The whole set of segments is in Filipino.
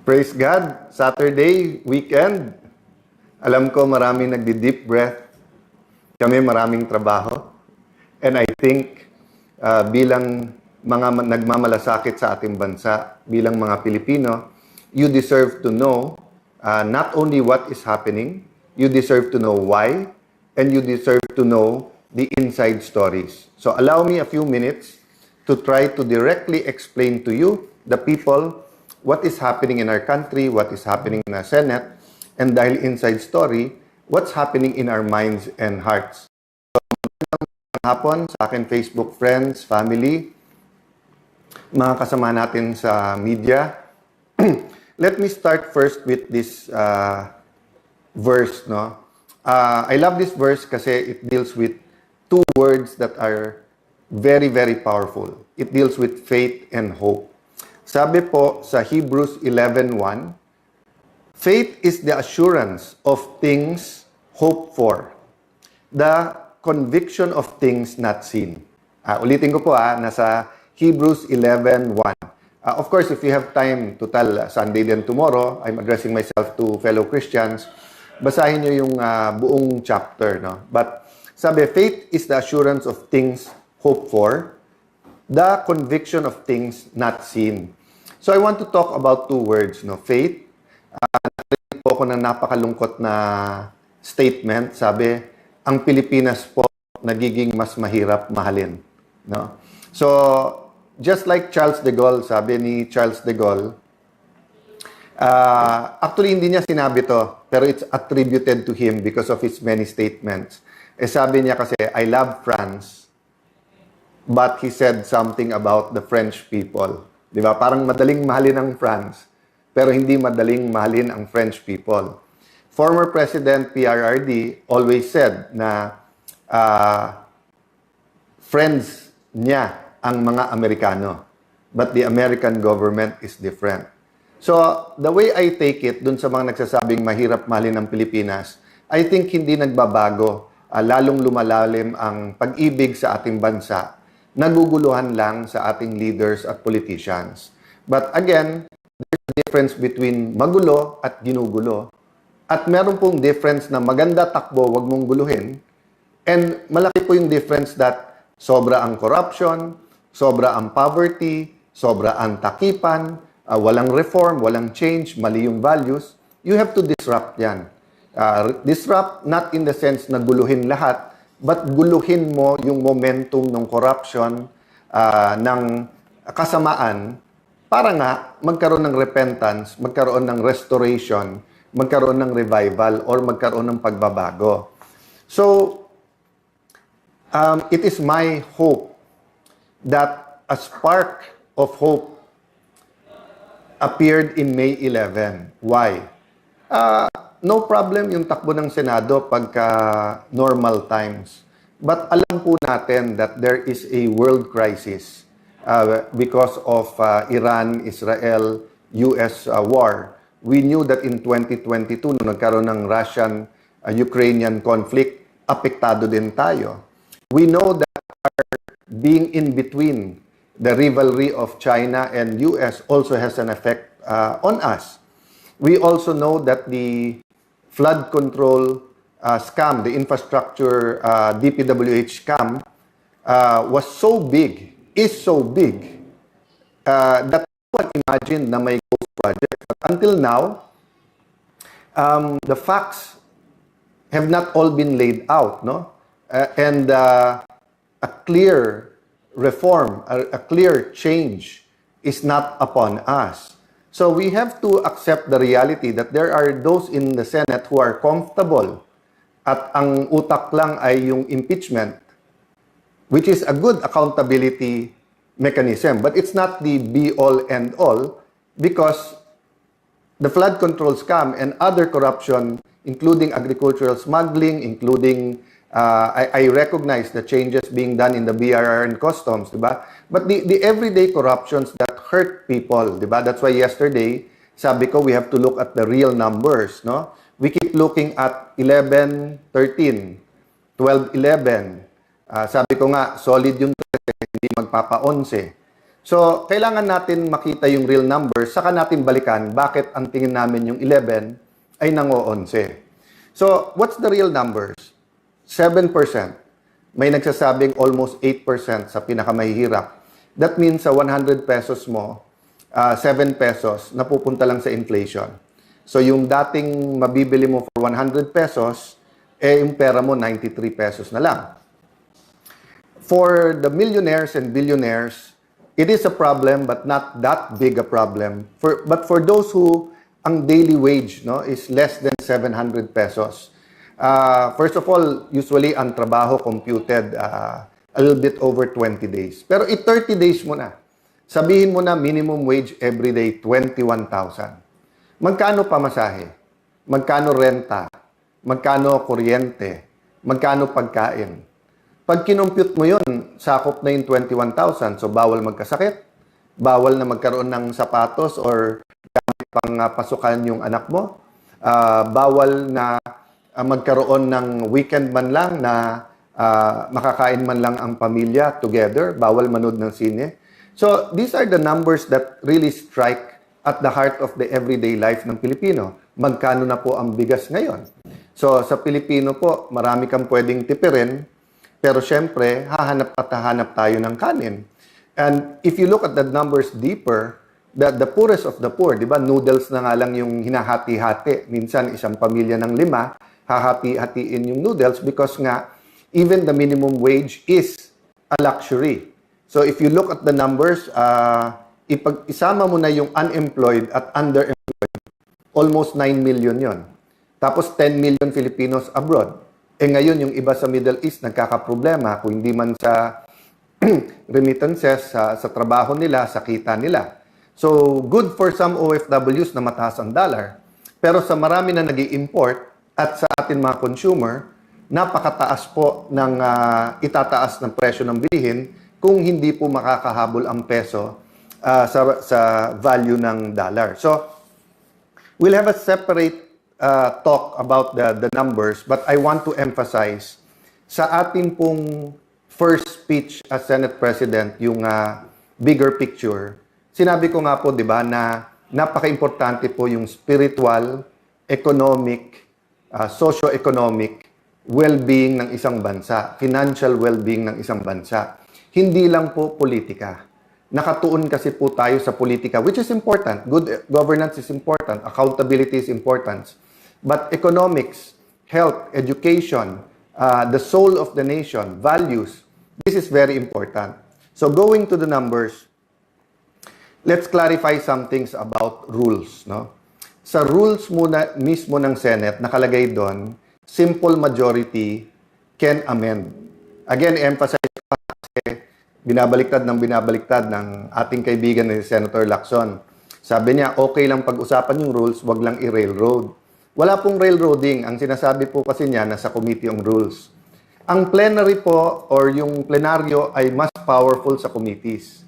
Praise God! Saturday, weekend. Alam ko maraming nagdi-deep breath. Kami maraming trabaho. And I think bilang mga nagmamalasakit sa ating bansa, bilang mga Pilipino, you deserve to know not only what is happening, you deserve to know why, and you deserve to know the inside stories. So allow me a few minutes to try to directly explain to you, the people, what is happening in our country, what is happening in our Senate, and dahil inside story, what's happening in our minds and hearts. So, hapon sa akin Facebook friends, family, mga kasama natin sa media. Let me start first with this verse. No? I love this verse kasi it deals with two words that are very, very powerful. It deals with faith and hope. Sabi po sa Hebrews 11:1, faith is the assurance of things hoped for, the conviction of things not seen. Ulitin ko po, nasa Hebrews 11:1. Of course, if you have time to tell Sunday then tomorrow, I'm addressing myself to fellow Christians, basahin nyo yung buong chapter. No? But sabi, faith is the assurance of things hoped for, the conviction of things not seen. So I want to talk about two words, no? Faith. Narinig po ako ng napakalungkot na statement. Sabi, ang Pilipinas po nagiging mas mahirap mahalin. No? So, just like Charles de Gaulle, sabi ni Charles de Gaulle, actually hindi niya sinabi to, pero it's attributed to him because of his many statements. Sabi niya kasi, I love France, but he said something about the French people. Di ba? Parang madaling mahalin ang France, pero hindi madaling mahalin ang French people. Former President PRRD always said na friends niya ang mga Amerikano, but the American government is different. So, the way I take it, dun sa mga nagsasabing mahirap mahalin ang Pilipinas, I think hindi nagbabago, lalong lumalalim ang pag-ibig sa ating bansa, naguguluhan lang sa ating leaders at politicians. But again, there's a difference between magulo at ginugulo. At meron pong difference na maganda takbo, wag mong guluhin. And malaki po yung difference that sobra ang corruption, sobra ang poverty, sobra ang takipan, walang reform, walang change, mali yung values. You have to disrupt yan. Disrupt not in the sense na guluhin lahat, but guluhin mo yung momentum ng corruption, ng kasamaan, para nga magkaroon ng repentance, magkaroon ng restoration, magkaroon ng revival, or magkaroon ng pagbabago. So, it is my hope that a spark of hope appeared in May 11. Why? No problem yung takbo ng Senado pagka normal times. But alam po natin that there is a world crisis because of Iran, Israel, US war. We knew that in 2022, nung nagkaroon ng Russian-Ukrainian conflict, apektado din tayo. We know that our being in between the rivalry of China and US also has an effect on us. We also know that the flood control scam, the infrastructure DPWH scam, was so big, is so big, that one imagined na may ghost project. But until now, the facts have not all been laid out, no? And a clear reform, a clear change is not upon us. So we have to accept the reality that there are those in the Senate who are comfortable at ang utak lang ay yung impeachment, which is a good accountability mechanism. But it's not the be-all and all because the flood control scam and other corruption, including agricultural smuggling, including I recognize the changes being done in the BRR and customs, diba? But the everyday corruptions that hurt people, diba? That's why yesterday, sabi ko, we have to look at the real numbers, no? We keep looking at 11, 13, 12, 11. Sabi ko nga, solid yung 13, hindi magpapa-11. So, kailangan natin makita yung real numbers, saka natin balikan bakit ang tingin namin yung 11 ay nango-11. So, what's the real numbers? 7%. May nagsasabing almost 8% sa pinakamahihirap. That means sa 100 pesos mo, 7 pesos napupunta lang sa inflation. So, yung dating mabibili mo for 100 pesos, yung pera mo 93 pesos na lang. For the millionaires and billionaires, it is a problem but not that big a problem. But for those who ang daily wage is less than 700 pesos. First of all, usually ang trabaho computed a little bit over 20 days. Pero 30 days mo na. Sabihin mo na minimum wage everyday 21,000. Magkano pamasahe? Magkano renta? Magkano kuryente? Magkano pagkain? Pag kinumpute mo yun, sakop na yung 21,000. So, bawal magkasakit, bawal na magkaroon ng sapatos or gamit pang pasukan yung anak mo, bawal na magkaroon ng weekend man lang na makakain man lang ang pamilya together, bawal manood ng sine. So, these are the numbers that really strike at the heart of the everyday life ng Pilipino. Magkano na po ang bigas ngayon? So, sa Pilipino po, marami kang pwedeng tipirin, pero syempre, hahanap at hahanap tayo ng kanin. And if you look at the numbers deeper, the poorest of the poor, di ba, noodles na nga lang yung hinahati-hati. Minsan, isang pamilya ng 5, hahati-hatiin yung noodles because nga, even the minimum wage is a luxury. So if you look at the numbers, isama mo na yung unemployed at underemployed, almost 9 million yon. Tapos 10 million Filipinos abroad. Ngayon, yung iba sa Middle East nagkakaproblema kung hindi man sa remittances, sa trabaho nila, sa kita nila. So, good for some OFWs na mataas ang dollar. Pero sa marami na nag-i-import at sa atin mga consumer, napakataas po ng itataas ng presyo ng bilihin kung hindi po makakahabol ang peso sa value ng dollar. So, we'll have a separate talk about the numbers, but I want to emphasize sa ating pong first speech as Senate President, yung bigger picture, sinabi ko nga po, di ba, na napaka-importante po yung spiritual, economic, socio-economic well-being ng isang bansa, financial well-being ng isang bansa. Hindi lang po politika. Nakatuon kasi po tayo sa politika, which is important. Good governance is important. Accountability is important. But economics, health, education, the soul of the nation, values, this is very important. So going to the numbers, let's clarify some things about rules. No? Sa rules muna mismo ng Senate, nakalagay doon, simple majority can amend. Again, emphasize ko kasi binabaliktad ng ating kaibigan ni Senator Lacson. Sabi niya, okay lang pag-usapan yung rules, wag lang i-railroad. Wala pong railroading. Ang sinasabi po kasi niya, nasa committee yung rules. Ang plenary po, or yung plenaryo, ay mas powerful sa committees.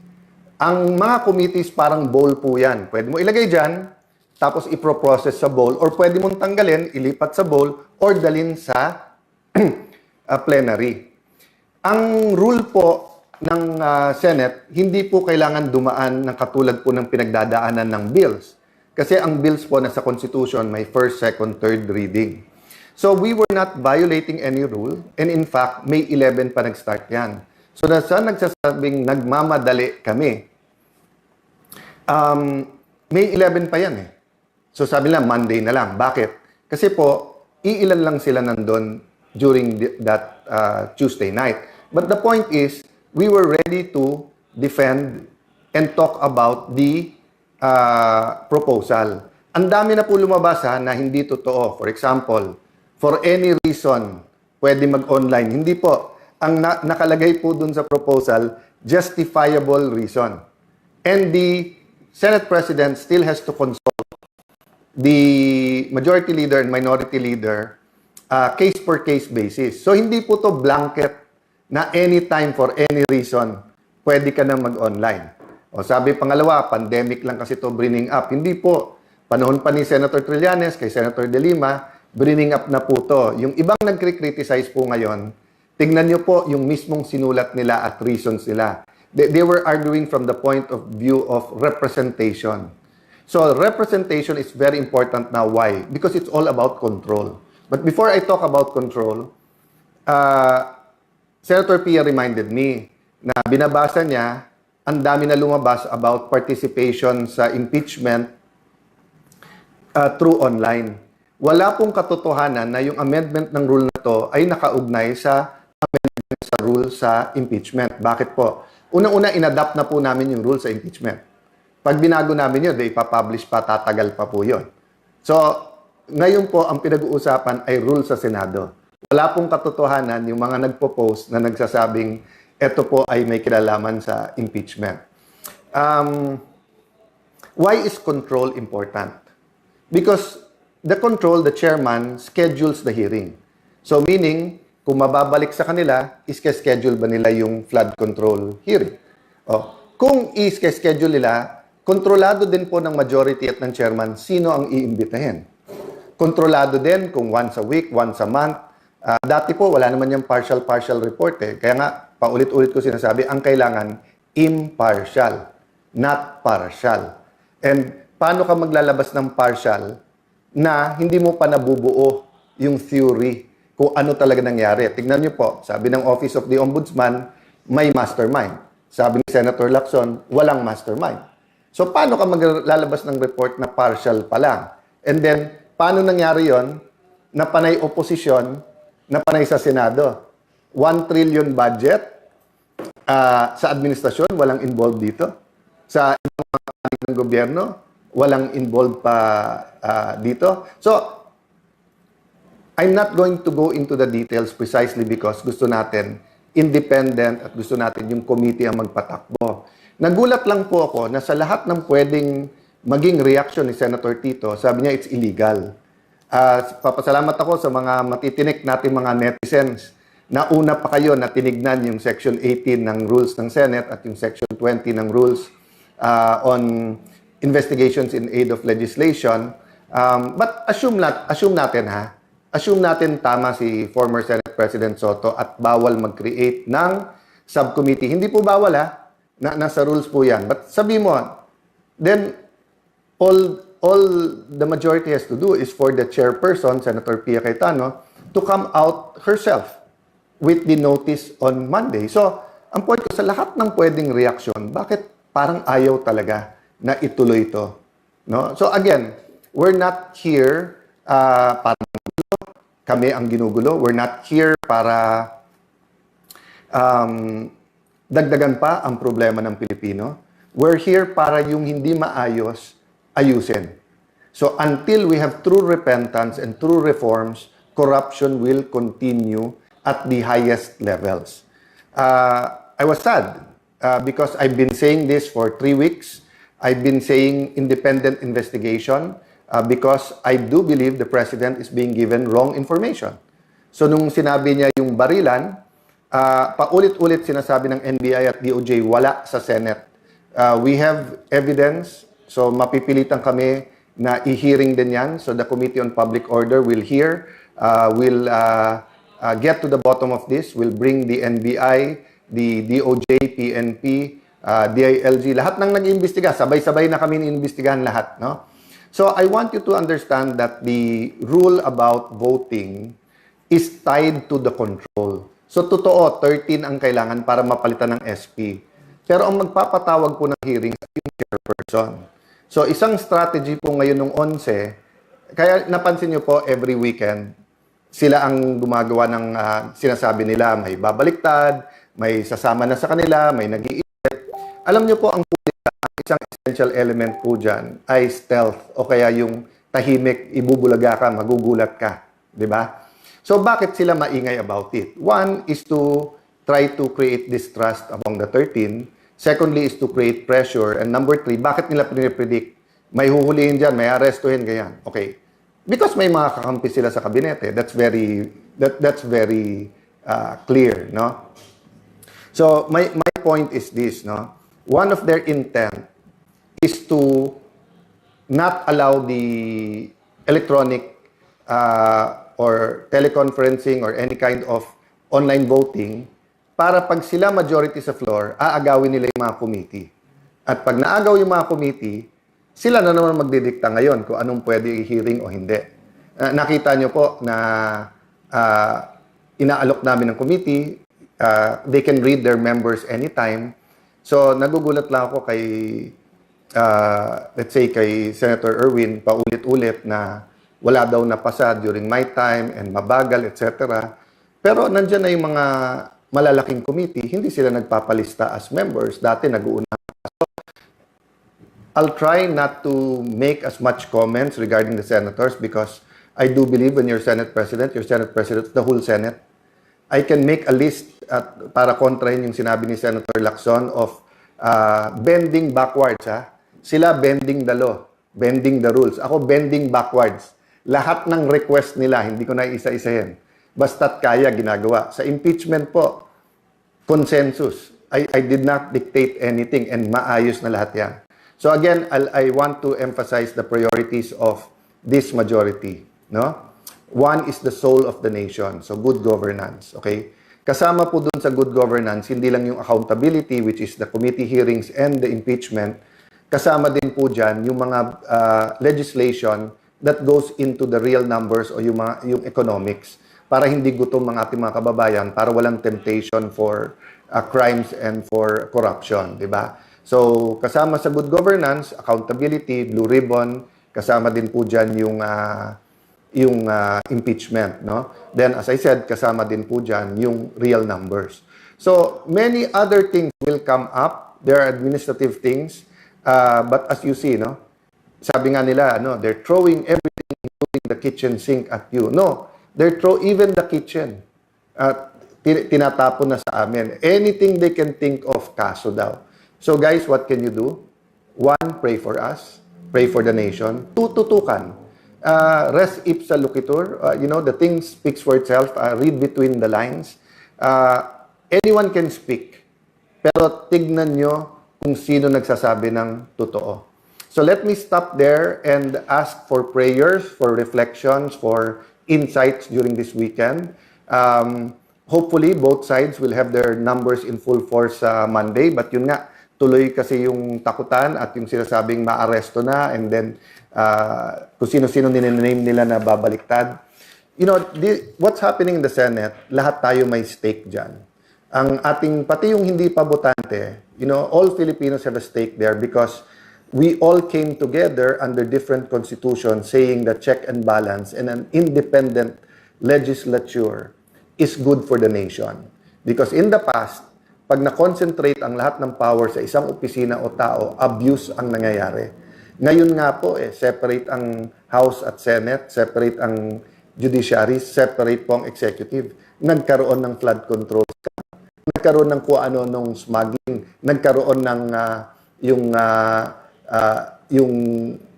Ang mga committees, parang bowl po yan. Pwede mo ilagay dyan, tapos iproprocess sa bowl, or pwede mong tanggalin, ilipat sa bowl, or dalin sa plenary. Ang rule po ng Senate, hindi po kailangan dumaan ng katulad po ng pinagdadaanan ng bills. Kasi ang bills po nasa Constitution may first, second, third reading. So we were not violating any rule, and in fact, May 11 pa nag-start yan. So nasa nagsasabing nagmamadali kami, May 11 pa yan eh. So sabi nila, Monday na lang. Bakit? Kasi po, iilan lang sila nandun during that Tuesday night. But the point is, we were ready to defend and talk about the proposal. Ang dami na po lumabas na hindi totoo. For example, for any reason, pwede mag-online. Hindi po. Ang nakalagay po dun sa proposal, justifiable reason. And the Senate President still has to consult the Majority Leader and Minority Leader case-per-case basis. So, hindi po to blanket na anytime for any reason, pwede ka na mag-online. O sabi pangalawa, pandemic lang kasi to bringing up. Hindi po. Panahon pa ni Senator Trillanes kay Senator De Lima, bringing up na po to. Yung ibang nagkri-criticize po ngayon, tignan nyo po yung mismong sinulat nila at reasons nila. They were arguing from the point of view of representation. So representation is very important now. Why? Because it's all about control. But before I talk about control, Senator Pia reminded me na binabasa niya, ang dami na lumabas about participation sa impeachment through online. Wala pong katotohanan na yung amendment ng rule na to ay nakaugnay sa amendment sa rule sa impeachment. Bakit po? Unang-una, inadapt na po namin yung rule sa impeachment. Pag binago namin yun, ipapublish pa, tatagal pa po yun. So, ngayon po, ang pinag-uusapan ay rule sa Senado. Wala pong katotohanan yung mga nagpo-post na nagsasabing ito po ay may kinalaman sa impeachment. Why is control important? Because the control, the chairman, schedules the hearing. So meaning, kung mababalik sa kanila, iske-schedule ba nila yung flood control hearing? Kung iske-schedule nila, kontrolado din po ng majority at ng chairman sino ang iimbitahin. Kontrolado din kung once a week, once a month. Dati po, wala naman yung partial report eh. Kaya nga, paulit-ulit ko sinasabi, ang kailangan impartial, not partial. And paano ka maglalabas ng partial na hindi mo pa nabubuo yung theory kung ano talaga nangyari? Tignan niyo po, sabi ng Office of the Ombudsman, may mastermind. Sabi ni Senator Lacson, walang mastermind. So, paano ka maglalabas ng report na partial pa lang? And then, paano nangyari yon na panay oposisyon, na panay sa Senado? 1 trillion budget sa administrasyon, walang involved dito. Sa ibang mga ng gobyerno, walang involved pa dito. So, I'm not going to go into the details precisely because gusto natin independent at gusto natin yung committee ang magpatakbo. Nagulat lang po ako na sa lahat ng pwedeng maging reaction ni Senator Tito, sabi niya it's illegal. Papasalamat ako sa mga matitinik natin mga netizens na una pa kayo na tinignan yung Section 18 ng rules ng Senate at yung Section 20 ng rules on investigations in aid of legislation. But assume natin assume natin tama si former Senate President Soto at bawal mag-create ng subcommittee. Hindi po bawal nasa rules po yan. But sabi mo, then all the majority has to do is for the chairperson, Senator Pia Cayetano, to come out herself with the notice on Monday. So, ang point ko sa lahat ng pwedeng reaction, bakit parang ayaw talaga na ituloy ito? No? So again, we're not here para kami ang ginugulo. We're not here para dagdagan pa ang problema ng Pilipino. We're here para yung hindi maayos, ayusin. So until we have true repentance and true reforms, corruption will continue at the highest levels. I was sad because I've been saying this for 3 weeks. I've been saying independent investigation because I do believe the President is being given wrong information. So nung sinabi niya yung barilan, paulit-ulit sinasabi ng NBI at DOJ, wala sa Senate. We have evidence, so mapipilitan kami na i-hearing din yan. So the Committee on Public Order will hear, will get to the bottom of this, will bring the NBI, the DOJ, PNP, DILG, lahat ng nag-iimbestiga, sabay-sabay na kami iimbestigahan lahat. No? So I want you to understand that the rule about voting is tied to the control. So, totoo, 13 ang kailangan para mapalitan ng SP. Pero ang magpapatawag po ng hearings ay yung chairperson. So, isang strategy po ngayon ng 11, kaya napansin nyo po, every weekend, sila ang gumagawa ng sinasabi nila, may babaliktad, may sasama na sa kanila, may nag-iisip. Alam nyo po, ang isang essential element po dyan ay stealth o kaya yung tahimik, ibubulaga ka, magugulat ka. Di ba? So, bakit sila maingay about it? One is to try to create distrust among the 13. Secondly is to create pressure. And number 3, bakit nila pinipredict? May huhulihin dyan, may arrestuhin, ganyan. Okay. Because may mga kakampi sila sa kabinete. That's very clear, no? So, my point is this, no? One of their intent is to not allow the electronic or teleconferencing or any kind of online voting para pag sila majority sa floor, aagawin nila yung mga committee. At pag naagaw yung mga committee, sila na naman magdidikta ngayon kung anong pwede i-hearing o hindi. Nakita nyo po na inaalok namin ng committee, they can read their members anytime. So, nagugulat lang ako kay, let's say, kay Senator Erwin, paulit-ulit na wala daw napasa during my time and mabagal, etc. Pero nandyan na yung mga malalaking committee, hindi sila nagpapalista as members. Dati nag-uuna. I'll try not to make as much comments regarding the senators because I do believe when you're Senate President of the whole Senate. I can make a list para kontrahin yung sinabi ni Senator Lacson of bending backwards. Sila bending the law, bending the rules. Ako bending backwards. Lahat ng request nila, hindi ko na isa-isahin. Basta't kaya, ginagawa. Sa impeachment po, consensus. I did not dictate anything and maayos na lahat yan. So again, I want to emphasize the priorities of this majority. No? One is the soul of the nation. So good governance. Okay? Kasama po dun sa good governance, hindi lang yung accountability, which is the committee hearings and the impeachment. Kasama din po dyan yung mga legislation that goes into the real numbers o yung economics para hindi gutom ang ating mga kababayan, para walang temptation for crimes and for corruption, di ba? So, kasama sa good governance, accountability, blue ribbon, kasama din po dyan yung impeachment, no? Then, as I said, kasama din po dyan yung real numbers. So, many other things will come up. There are administrative things. But as you see, no? Sabi nga nila, they're throwing everything, including the kitchen sink at you. No, they're even the kitchen. Tinatapon na sa amin. Anything they can think of, kaso daw. So guys, what can you do? One, pray for us. Pray for the nation. Two, tutukan. Res ipsa loquitur. The thing speaks for itself. Read between the lines. Anyone can speak. Pero tignan nyo kung sino nagsasabi ng totoo. So let me stop there and ask for prayers, for reflections, for insights during this weekend. Hopefully, both sides will have their numbers in full force Monday. But yun nga, tuloy kasi yung takutan at yung sinasabing maaresto na and then kung sino-sino ninename nila na babaliktad. What's happening in the Senate, lahat tayo may stake dyan. Ang ating, pati yung hindi pa botante, all Filipinos have a stake there because we all came together under different constitutions saying that check and balance and an independent legislature is good for the nation. Because in the past, pag na-concentrate ang lahat ng power sa isang opisina o tao, abuse ang nangyayari. Ngayon nga po, separate ang House at Senate, separate ang judiciary, separate po ang executive. Nagkaroon ng flood control, nagkaroon ng kung ano nung smuggling, nagkaroon ng yung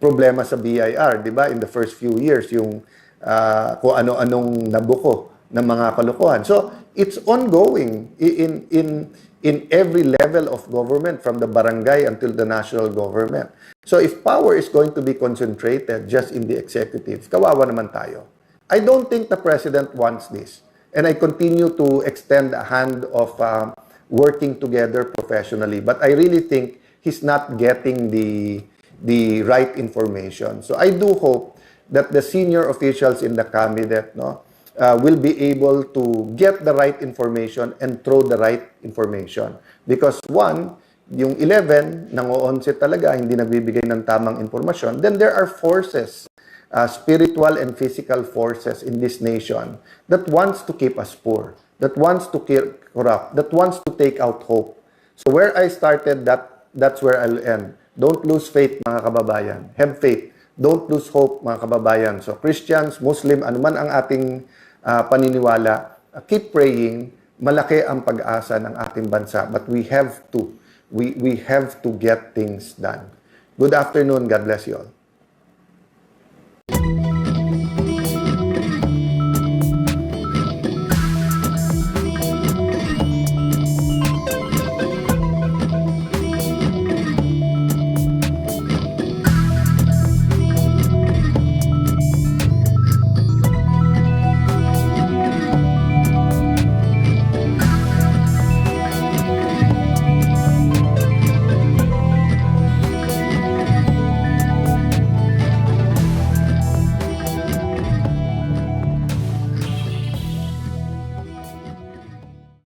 problema sa BIR, di ba? In the first few years, yung kung ano-anong nabuko ng mga kalokohan. So, it's ongoing in every level of government, from the barangay until the national government. So, if power is going to be concentrated just in the executive, kawawa naman tayo. I don't think the president wants this. And I continue to extend a hand of working together professionally. But I really think he's not getting the right information. So I do hope that the senior officials in the cabinet will be able to get the right information and throw the right information. Because one, yung 11, nang-o-onset talaga, hindi nagbibigay ng tamang informasyon. Then there are forces, spiritual and physical forces in this nation that wants to keep us poor, that wants to corrupt, that wants to take out hope. So where I started, that's where I'll end. Don't lose faith, mga kababayan. Have faith. Don't lose hope, mga kababayan. So Christians, Muslim, anuman ang ating paniniwala, keep praying. Malaki ang pag-asa ng ating bansa. But we have to get things done. Good afternoon. God bless you all.